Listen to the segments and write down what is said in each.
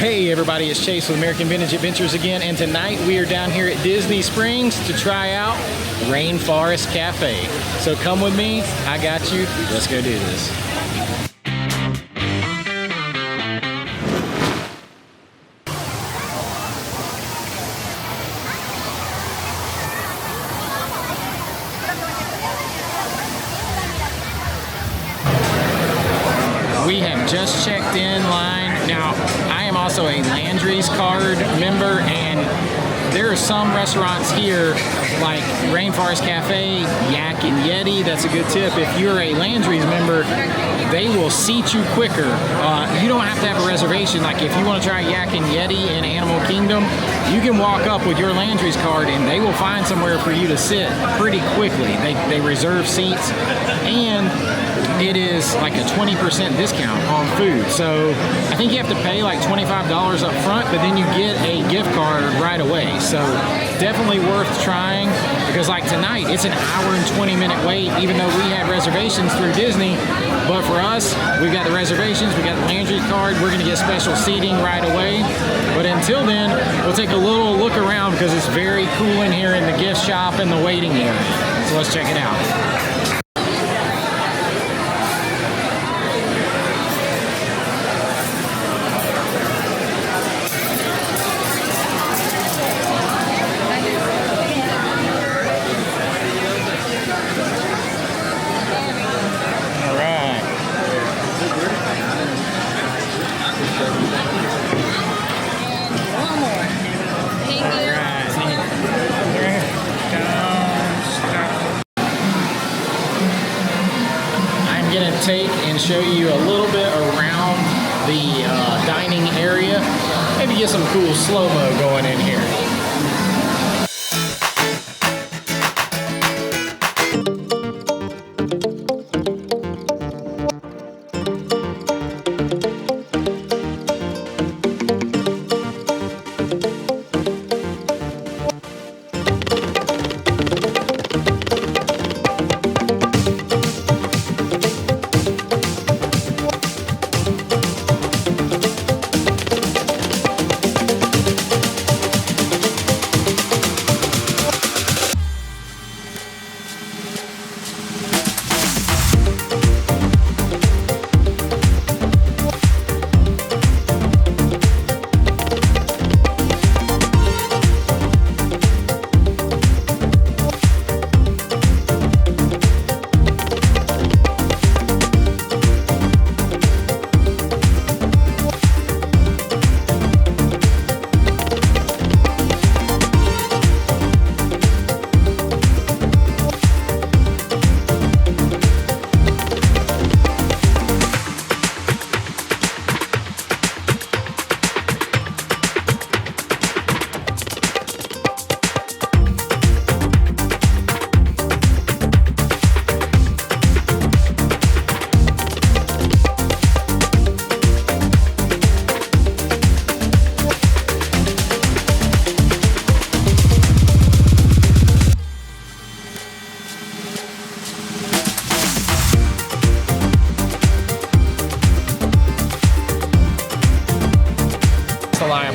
Hey everybody, it's Chase with American Vintage Adventures again, and tonight we are down here at Disney Springs to try out Rainforest Cafe. So come with me, I got you, let's go do this. We have just checked in line. Now, I am also a Landry's card member, and there are some restaurants here like Rainforest Cafe, Yak and Yeti. That's a good tip. If you're a Landry's member, they will seat you quicker. You don't have to have a reservation. Like if you want to try Yak and Yeti in Animal Kingdom, you can walk up with your Landry's card and they will find somewhere for you to sit pretty quickly. They reserve seats, and it is like a 20% discount on food. So I think you have to pay like $25 up front, but then you get a gift card right away. So definitely worth trying, because like tonight, it's an hour and 20-minute wait, even though we had reservations through Disney. But for us, we've got the reservations, we got the Landry card, we're gonna get special seating right away. But until then, we'll take a little look around because it's very cool in here in the gift shop and the waiting area. So let's check it out. Take and show you a little bit around the dining area. Maybe get some cool slow-mo going in here.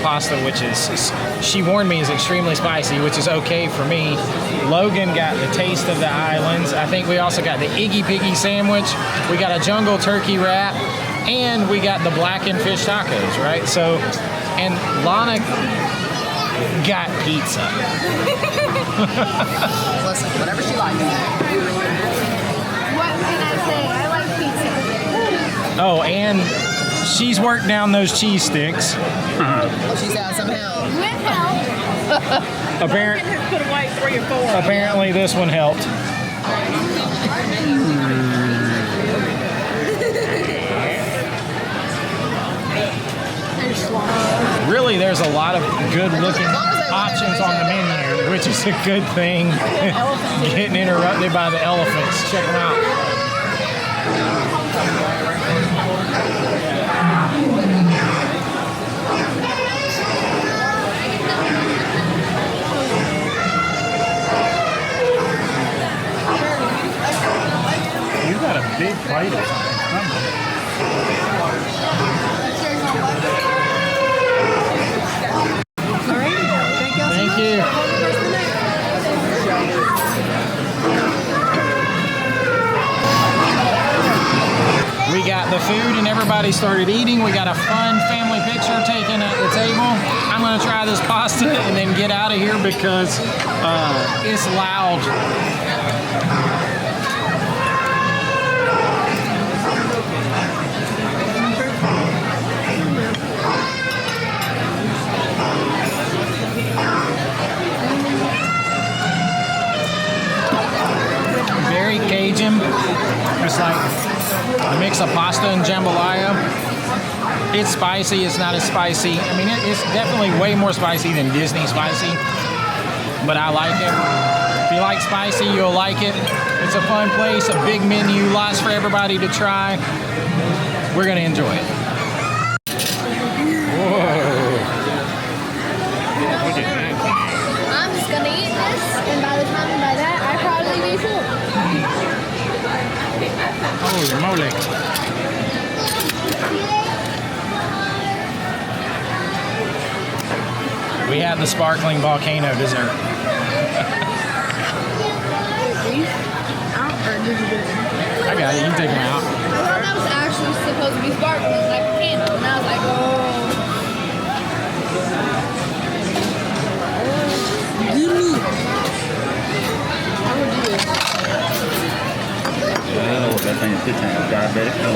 Pasta, which is, she warned me, is extremely spicy, which is okay for me. Logan got the taste of the islands. I think we also got the Iggy Piggy sandwich. We got a jungle turkey wrap, and we got the blackened fish tacos, right? So, and Lana got pizza. Listen, whatever she likes. What can I say? I like pizza. Oh, and she's worked down those cheese sticks. She's had some help. With help. Put away 3 or 4. Apparently this one helped. Really, there's a lot of good looking options on the menu, which is a good thing. Getting interrupted by the elephants. Check them out. big bite of something. everybody started eating. We got a fun family picture taken at the table. I'm gonna try this pasta and then get out of here because it's loud. Very Cajun. It's like a mix of pasta and jambalaya. It's spicy, it's not as spicy. I mean, it's definitely way more spicy than Disney spicy, but I like it. If you like spicy, you'll like it. It's a fun place, a big menu, lots for everybody to try. We're gonna enjoy it. Whoa. Look at that. I'm just gonna eat this, and by the time by that, I probably be full. Holy moly. We have the sparkling volcano dessert. I got it, you can take them out. I thought that was actually supposed to be sparkling, like a candle, and I was like, oh. I don't know what that thing is. Good time. Diabetic. No.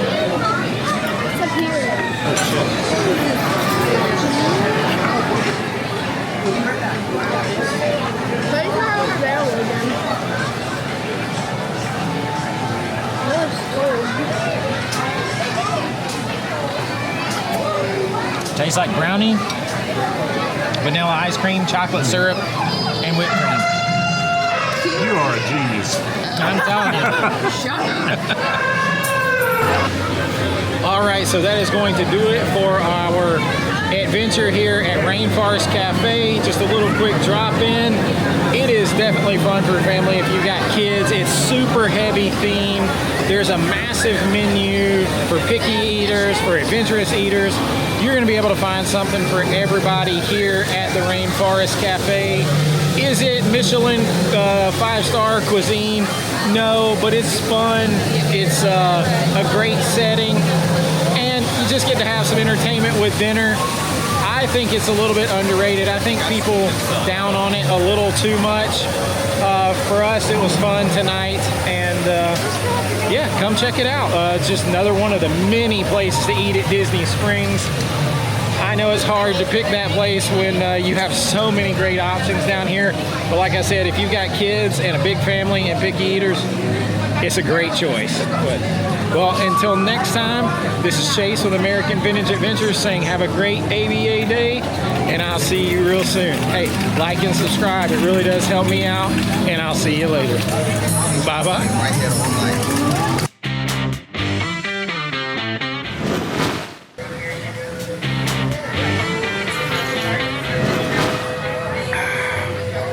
It's up here. But it's not over there again. Tastes like brownie, vanilla ice cream, chocolate syrup, and whipped cream. You are a genius. I'm telling you. All right, so that is going to do it for our adventure here at Rainforest Cafe. Just a little quick drop in. It is definitely fun for a family if you've got kids. It's super heavy themed. There's a massive menu for picky eaters, for adventurous eaters. You're gonna be able to find something for everybody here at the Rainforest Cafe. Is it Michelin 5-star cuisine? No, but it's fun. It's a great setting, and you just get to have some entertainment with dinner. I think it's a little bit underrated. I think people down on it a little too much. For us, it was fun tonight, and yeah, come check it out. Just another one of the many places to eat at Disney Springs. I know it's hard to pick that place when you have so many great options down here, but like I said, if you've got kids and a big family and picky eaters, it's a great choice. Well, until next time, this is Chase with American Vintage Adventures saying have a great AVA day, and I'll see you real soon. Hey, like and subscribe. It really does help me out, and I'll see you later. Bye-bye.